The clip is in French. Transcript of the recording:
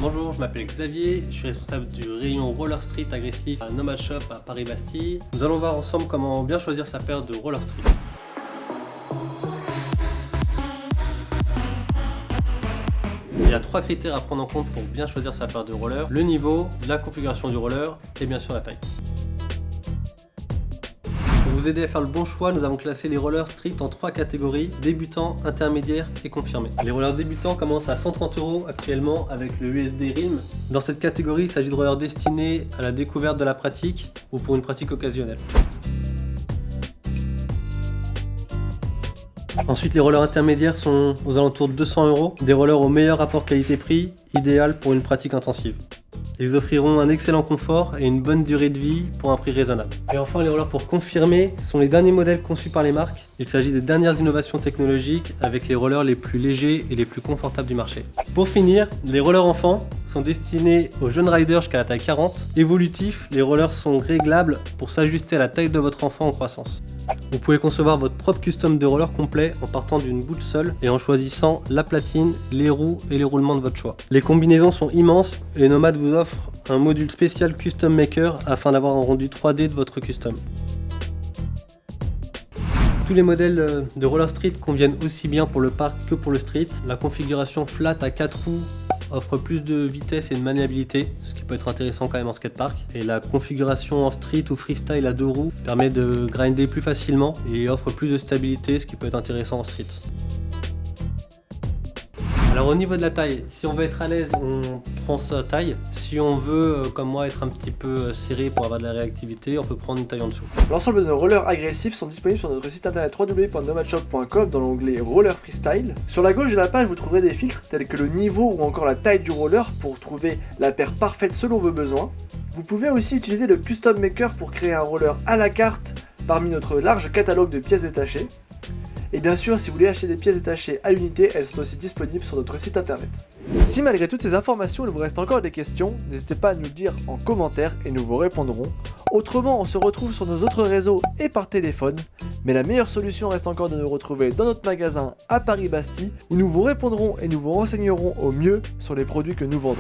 Bonjour, je m'appelle Xavier, je suis responsable du rayon Roller Street agressif à Nomad Shop à Paris-Bastille. Nous allons voir ensemble comment bien choisir sa paire de Roller Street. Il y a 3 critères à prendre en compte pour bien choisir sa paire de rollers: le niveau, la configuration du roller et bien sûr la taille. Pour vous aider à faire le bon choix, nous avons classé les rollers street en 3 catégories: débutants, intermédiaires et confirmés. Les rollers débutants commencent à 130 € actuellement avec le USD Realm. Dans cette catégorie, il s'agit de rollers destinés à la découverte de la pratique ou pour une pratique occasionnelle. Ensuite, les rollers intermédiaires sont aux alentours de 200 €, des rollers au meilleur rapport qualité-prix, idéal pour une pratique intensive. Ils offriront un excellent confort et une bonne durée de vie pour un prix raisonnable. Et enfin, les rollers pour confirmer sont les derniers modèles conçus par les marques. Il s'agit des dernières innovations technologiques avec les rollers les plus légers et les plus confortables du marché. Pour finir, les rollers enfants sont destinés aux jeunes riders jusqu'à la taille 40. Évolutifs, les rollers sont réglables pour s'ajuster à la taille de votre enfant en croissance. Vous pouvez concevoir votre propre custom de roller complet en partant d'une boussole et en choisissant la platine, les roues et les roulements de votre choix. Les combinaisons sont immenses et Nomad vous offre un module spécial Custom Maker afin d'avoir un rendu 3D de votre custom. Tous les modèles de Roller Street conviennent aussi bien pour le parc que pour le street. La configuration flat à 4 roues offre plus de vitesse et de maniabilité, ce qui peut être intéressant quand même en skatepark. Et la configuration en street ou freestyle à 2 roues permet de grinder plus facilement et offre plus de stabilité, ce qui peut être intéressant en street. Alors au niveau de la taille, si on veut être à l'aise, on prend sa taille. Si on veut, comme moi, être un petit peu serré pour avoir de la réactivité, on peut prendre une taille en dessous. L'ensemble de nos rollers agressifs sont disponibles sur notre site internet www.nomadshop.com dans l'onglet Roller Freestyle. Sur la gauche de la page, vous trouverez des filtres tels que le niveau ou encore la taille du roller pour trouver la paire parfaite selon vos besoins. Vous pouvez aussi utiliser le Custom Maker pour créer un roller à la carte parmi notre large catalogue de pièces détachées. Et bien sûr, si vous voulez acheter des pièces détachées à l'unité, elles sont aussi disponibles sur notre site internet. Si malgré toutes ces informations, il vous reste encore des questions, n'hésitez pas à nous le dire en commentaire et nous vous répondrons. Autrement, on se retrouve sur nos autres réseaux et par téléphone, mais la meilleure solution reste encore de nous retrouver dans notre magasin à Paris-Bastille, où nous vous répondrons et nous vous renseignerons au mieux sur les produits que nous vendons.